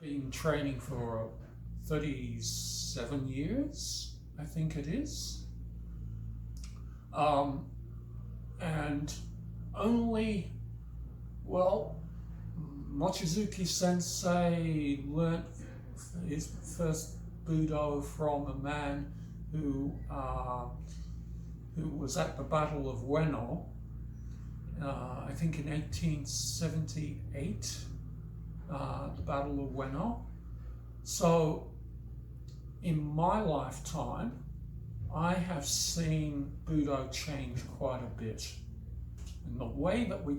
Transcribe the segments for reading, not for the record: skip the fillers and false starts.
Been training for 37 years, I think it is. And only, well, Mochizuki Sensei learnt his first Budo from a man who was at the Battle of Ueno, I think in 1878, the Battle of Ueno. So in my lifetime, I have seen Budo change quite a bit. And the way that we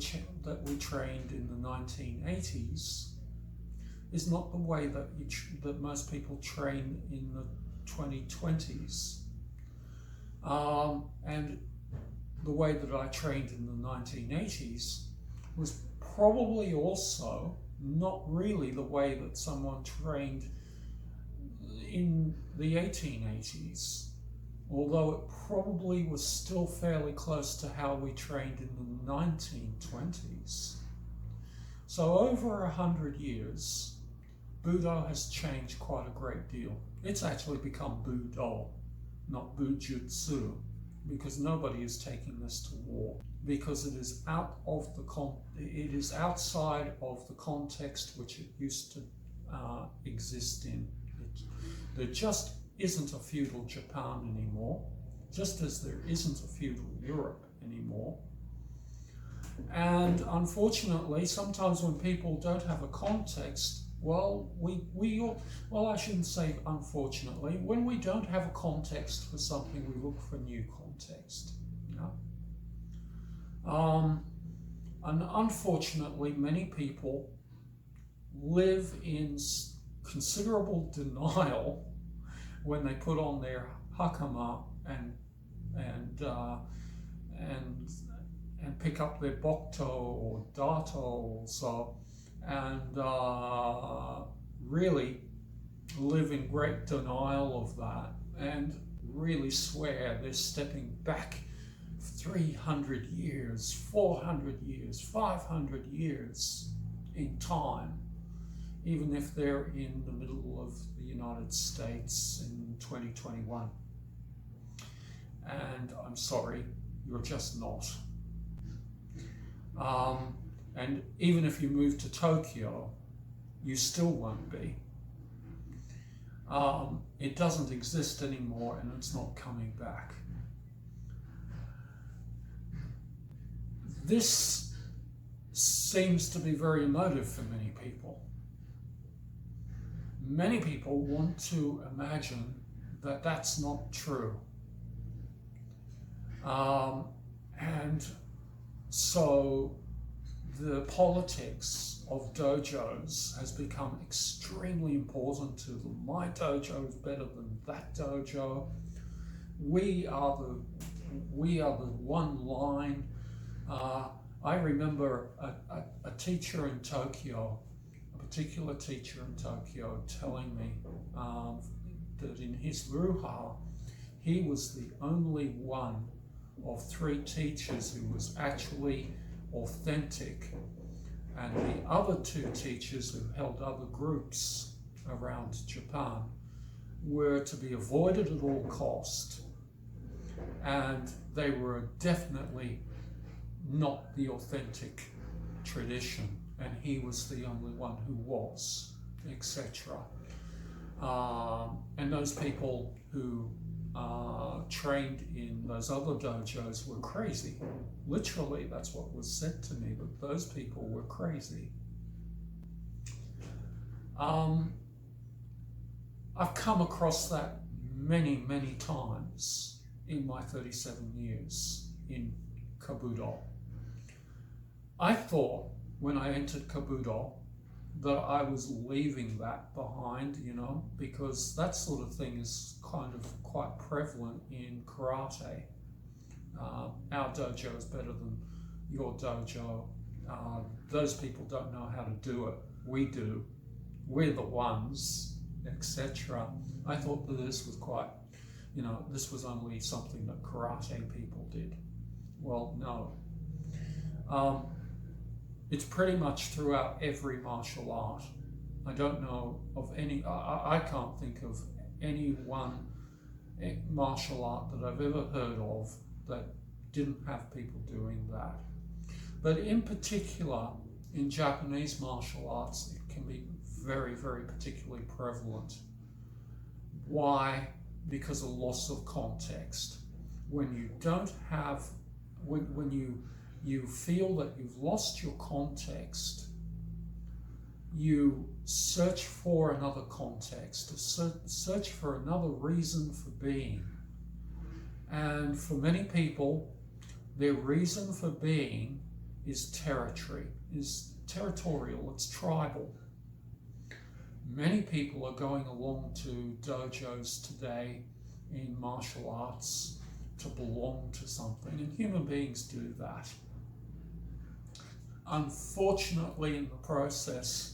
trained in the 1980s is not the way that that most people train in the 2020s. And the way that I trained in the 1980s was probably also not really the way that someone trained in the 1880s, although it probably was still fairly close to how we trained in the 1920s. So over 100 years, Budo has changed quite a great deal. It's actually become Budo, not Bujutsu, because nobody is taking this to war, because it is outside of the context which it used to exist in. There just isn't a feudal Japan anymore, just as there isn't a feudal Europe anymore. And unfortunately, sometimes when people don't have a context, well, I shouldn't say unfortunately, when we don't have a context for something, we look for new context. And unfortunately, many people live in considerable denial when they put on their hakama and pick up their bokto or dato also, and really live in great denial of that, and really swear they're stepping back 300 years, 400 years, 500 years in time, even if they're in the middle of the United States in 2021. And I'm sorry, you're just not. And even if you move to Tokyo, you still won't be. It doesn't exist anymore, and it's not coming back. This seems to be very emotive for many people. Many people want to imagine that that's not true. And so the politics of dojos has become extremely important to them. My dojo is better than that dojo. We are the one line. I remember a teacher in Tokyo, a particular teacher in Tokyo, telling me that in his Ruha, he was the only one of 3 teachers who was actually authentic, and the other 2 teachers who held other groups around Japan were to be avoided at all cost, and they were definitely not the authentic tradition, and he was the only one who was, etc. And those people who trained in those other dojos were crazy. Literally, that's what was said to me, that those people were crazy. I've come across that many, many times in my 37 years in Kobudo. I thought when I entered Kobudo that I was leaving that behind, because that sort of thing is kind of quite prevalent in karate. Our dojo is better than your dojo. Those people don't know how to do it. We do. We're the ones, etc. I thought that this was quite, this was only something that karate people did. Well, no. It's pretty much throughout every martial art. I don't know of any, I can't think of any one martial art that I've ever heard of that didn't have people doing that. But in particular, in Japanese martial arts, it can be very, very particularly prevalent. Why? Because of loss of context. When you don't have, when you feel that you've lost your context, you search for another context, search for another reason for being. And for many people, their reason for being is territorial, it's tribal. Many people are going along to dojos today in martial arts to belong to something, and human beings do that. Unfortunately, in the process,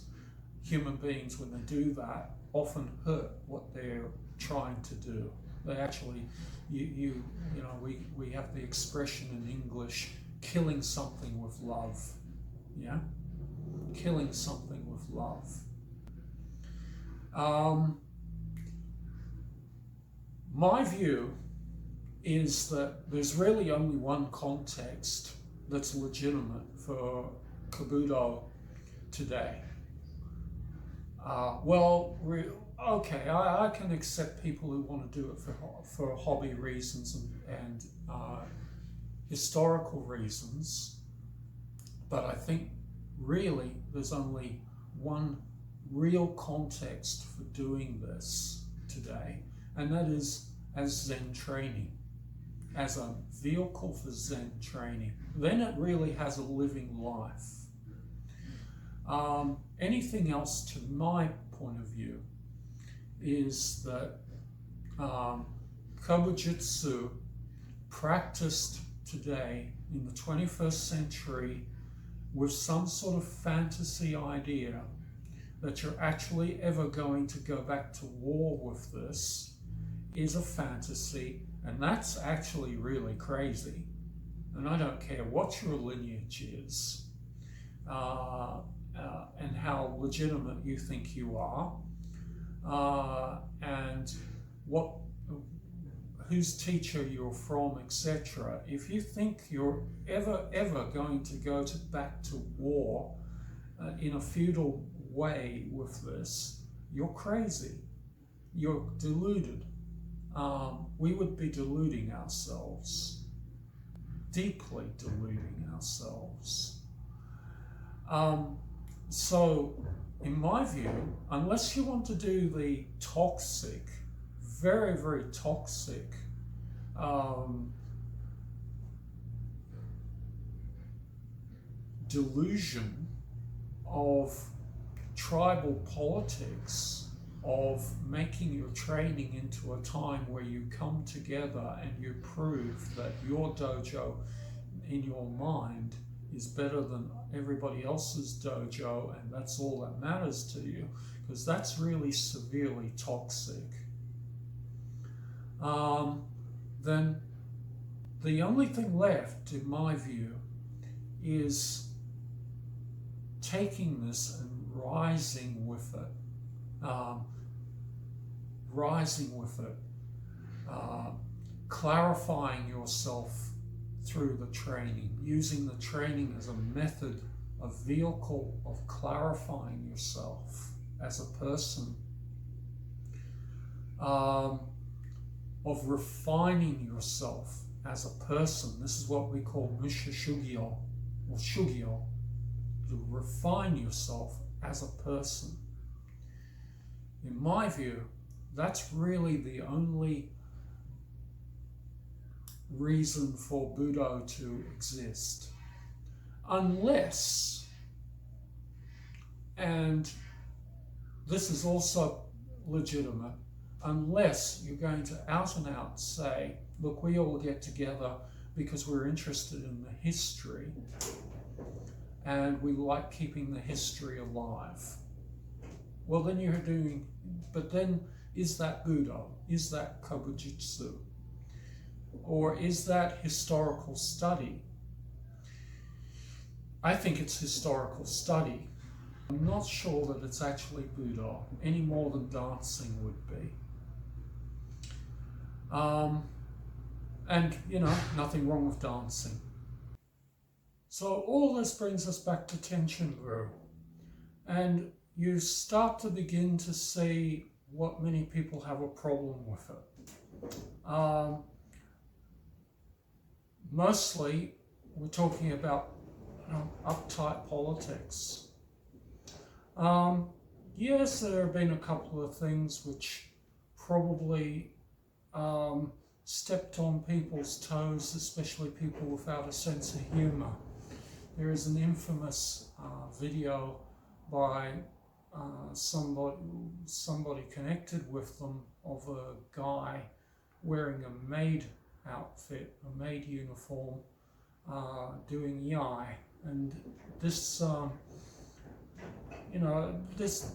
human beings, when they do that, often hurt what they're trying to do. They actually, we have the expression in English, killing something with love. Yeah? Killing something with love. My view is that there's really only one context that's legitimate for Kobudo today. I can accept people who want to do it for hobby reasons and historical reasons, but I think really there's only one real context for doing this today, and that is as Zen training, as a vehicle for Zen training. Then it really has a living life. Anything else, to my point of view, is that Kobujutsu practiced today in the 21st century with some sort of fantasy idea that you're actually ever going to go back to war with this is a fantasy, and that's actually really crazy. And I don't care what your lineage is and how legitimate you think you are, and whose teacher you're from, etc. If you think you're ever going to go back to war in a feudal way with this, you're crazy. You're deluded. We would be deluding ourselves, deeply deluding ourselves. So, in my view, unless you want to do the toxic, very, very toxic delusion of tribal politics, of making your training into a time where you come together and you prove that your dojo in your mind is better than everybody else's dojo, and that's all that matters to you, because that's really severely toxic. Then the only thing left, in my view, is taking this and rising with it. Clarifying yourself through the training, using the training as a method, a vehicle of clarifying yourself as a person, of refining yourself as a person. This is what we call Musha Shugyo, or Shugyo, to refine yourself as a person. In my view, that's really the only reason for Budo to exist. Unless, and this is also legitimate, unless you're going to out and out say, look, we all get together because we're interested in the history and we like keeping the history alive. Well, then you're doing, but then is that Budo? Is that Kobujutsu? Or is that historical study? I think it's historical study. I'm not sure that it's actually Buddha, any more than dancing would be. And, you know, nothing wrong with dancing. So all this brings us back to Tenshin Ryu. And you start to begin to see what many people have a problem with it. Mostly, we're talking about uptight politics. Yes, there have been a couple of things which probably stepped on people's toes, especially people without a sense of humour. There is an infamous video by somebody connected with them of a guy wearing a maid outfit, a maid uniform, doing yai, and this,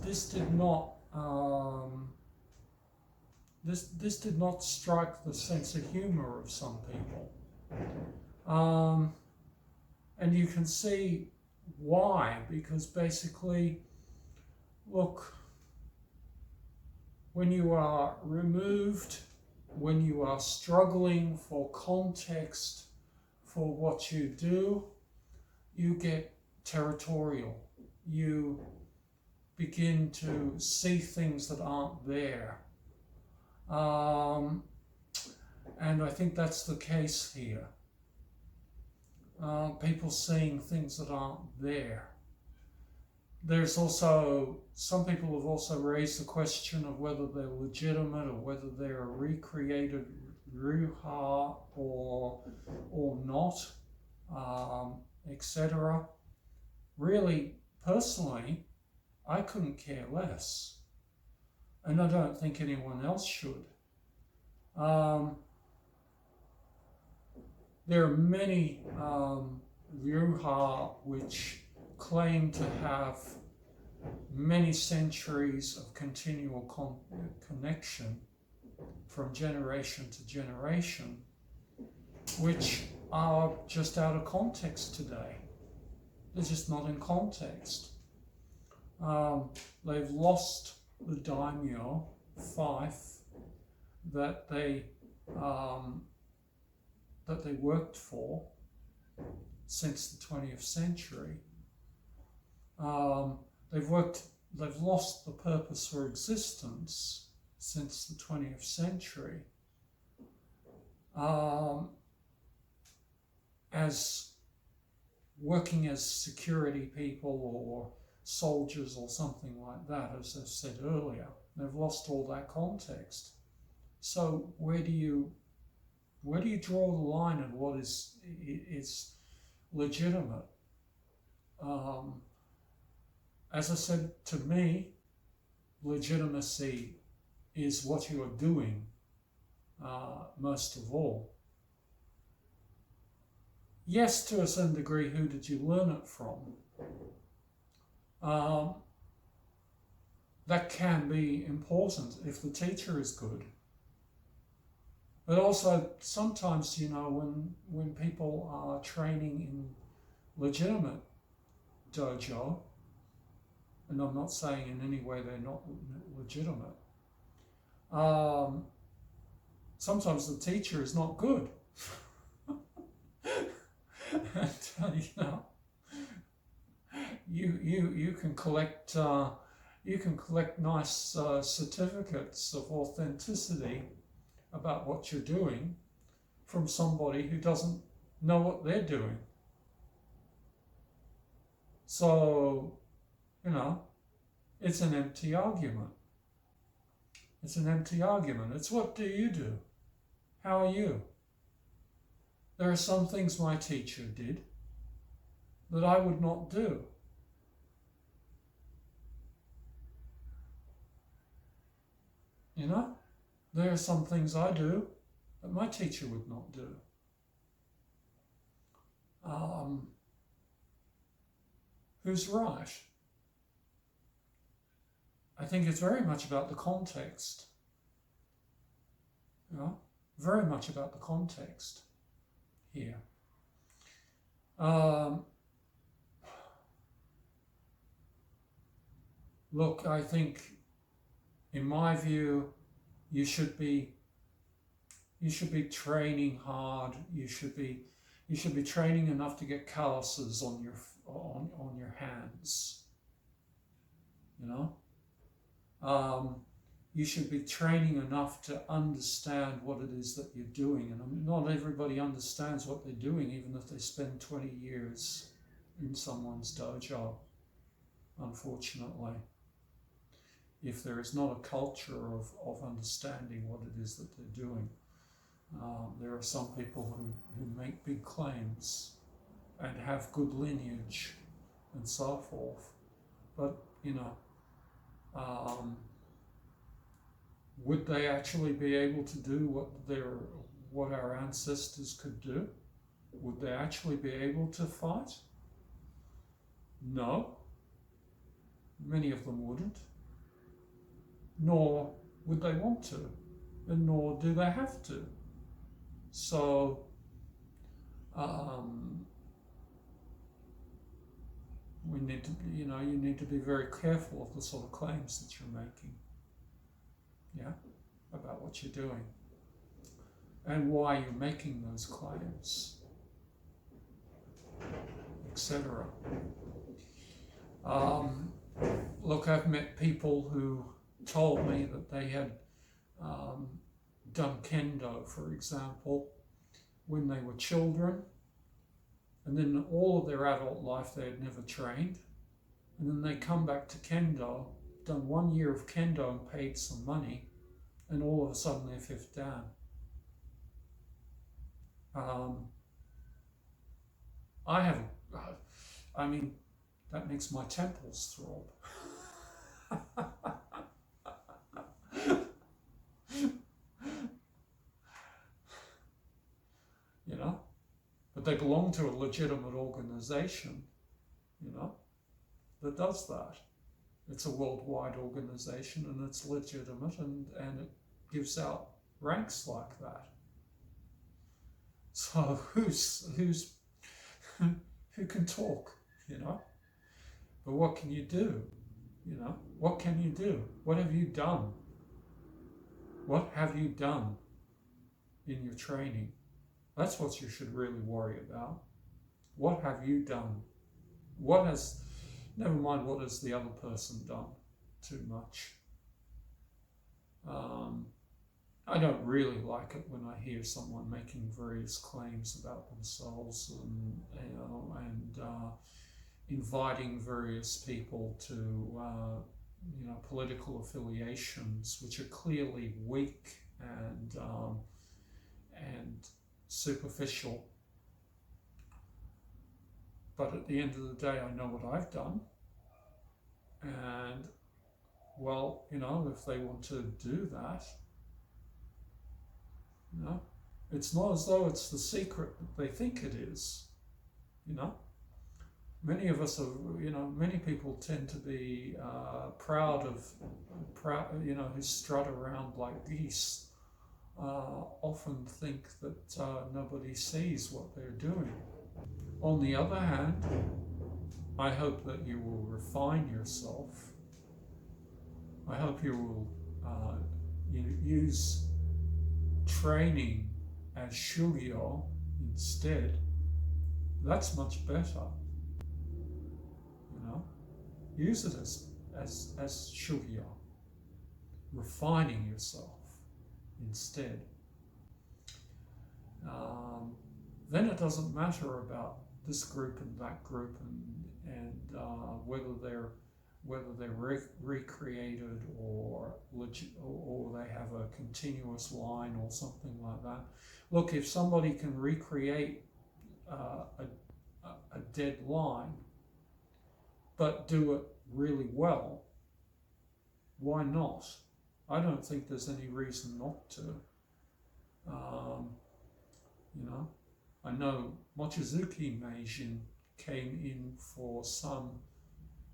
this did not. This did not strike the sense of humour of some people. And you can see why, because basically, look, when you are removed, when you are struggling for context for what you do, you get territorial. You begin to see things that aren't there. And I think that's the case here. People seeing things that aren't there. There's also, some people have also raised the question of whether they're legitimate or whether they're a recreated Ryuha or not, etc. Really, personally, I couldn't care less. And I don't think anyone else should. There are many Ryuha which claim to have many centuries of continual connection from generation to generation, which are just out of context today. They're just not in context. They've lost the daimyo, fief, that they worked for since the 20th century. They've lost the purpose for existence since the 20th century. As working as security people or soldiers or something like that, as I said earlier, they've lost all that context. So where do you draw the line of what is legitimate? As I said, to me, legitimacy is what you are doing most of all. Yes, to a certain degree, who did you learn it from? That can be important if the teacher is good. But also, sometimes, when people are training in legitimate dojo, and I'm not saying in any way they're not legitimate, sometimes the teacher is not good. And, you can collect nice certificates of authenticity about what you're doing from somebody who doesn't know what they're doing. So, it's an empty argument. It's an empty argument. It's what do you do? How are you? There are some things my teacher did that I would not do. There are some things I do that my teacher would not do. Who's right? I think it's very much about the context. Very much about the context here. Look, I think, in my view, you should be training hard. You should be training enough to get calluses on your hands. You know, you should be training enough to understand what it is that you're doing. And not everybody understands what they're doing, even if they spend 20 years in someone's dojo, unfortunately. If there is not a culture of understanding what it is that they're doing. There are some people who make big claims and have good lineage and so forth. But, would they actually be able to do what our ancestors could do? Would they actually be able to fight? No. Many of them wouldn't. Nor would they want to, and nor do they have to. So, we need to, you need to be very careful of the sort of claims that you're making, about what you're doing, and why you're making those claims, etc. Look, I've met people who told me that they had done kendo, for example, when they were children, and then all of their adult life they had never trained, and then they come back to kendo, done 1 year of kendo and paid some money, and all of a sudden they're fifth dan. That makes my temples throb. But they belong to a legitimate organization, that does that. It's a worldwide organization and it's legitimate, and it gives out ranks like that. So who can talk, But what can you do? What can you do? What have you done? What have you done in your training? That's what you should really worry about. What have you done? Never mind what has the other person done too much. I don't really like it when I hear someone making various claims about themselves and inviting various people to political affiliations which are clearly weak and superficial. But at the end of the day, I know what I've done, and if they want to do that, it's not as though it's the secret that they think it is. Many of us are, many people tend to be proud, who strut around like geese, often think that nobody sees what they're doing. On the other hand, I hope that you will refine yourself. I hope you will use training as shugyo instead. That's much better. Use it as shugyo, refining yourself instead. Then it doesn't matter about this group and that group and whether they're recreated or they have a continuous line or something like that. Look, if somebody can recreate a dead line but do it really well, why not? I don't think there's any reason not to. I know Mochizuki Meijin came in for some.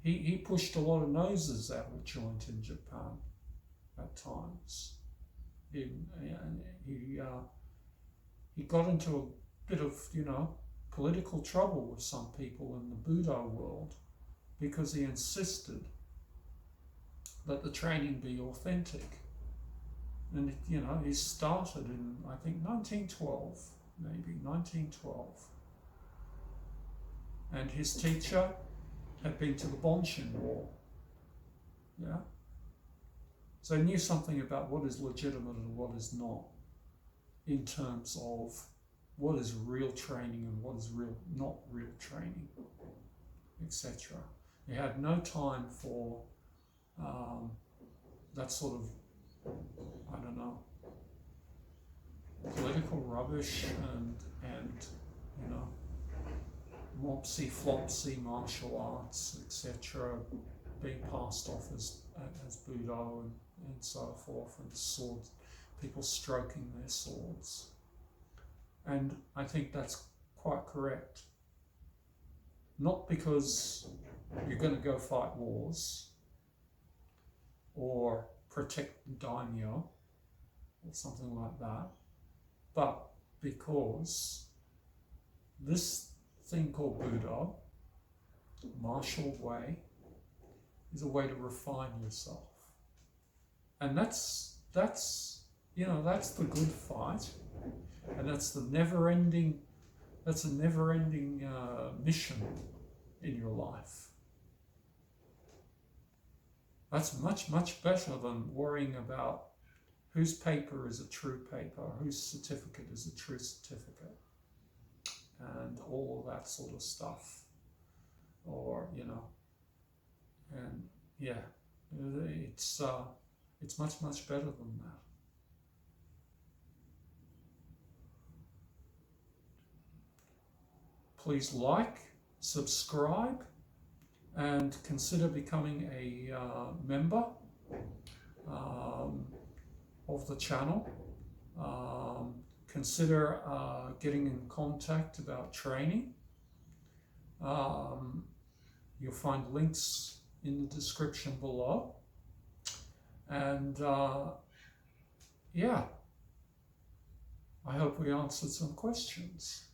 He pushed a lot of noses out of joint in Japan at times. He got into a bit of political trouble with some people in the Budo world because he insisted that the training be authentic. And he started in, I think, 1912, maybe 1912. And his teacher had been to the Bonshin War. Yeah? So he knew something about what is legitimate and what is not, in terms of what is real training and what is not real training, etc. He had no time for that sort of, I don't know, political rubbish and mopsy-flopsy martial arts, etc., being passed off as Budo and so forth, and swords, people stroking their swords. And I think that's quite correct. Not because you're going to go fight wars or protect the daimyo or something like that, but because this thing called Budo, martial way, is a way to refine yourself. And that's the good fight, and that's a never-ending mission in your life. That's much, much better than worrying about whose paper is a true paper, whose certificate is a true certificate, and all of that sort of stuff. Or, and yeah, it's much, much better than that. Please like, subscribe, and consider becoming a member of the channel. Consider getting in contact about training. You'll find links in the description below. And yeah, I hope we answered some questions.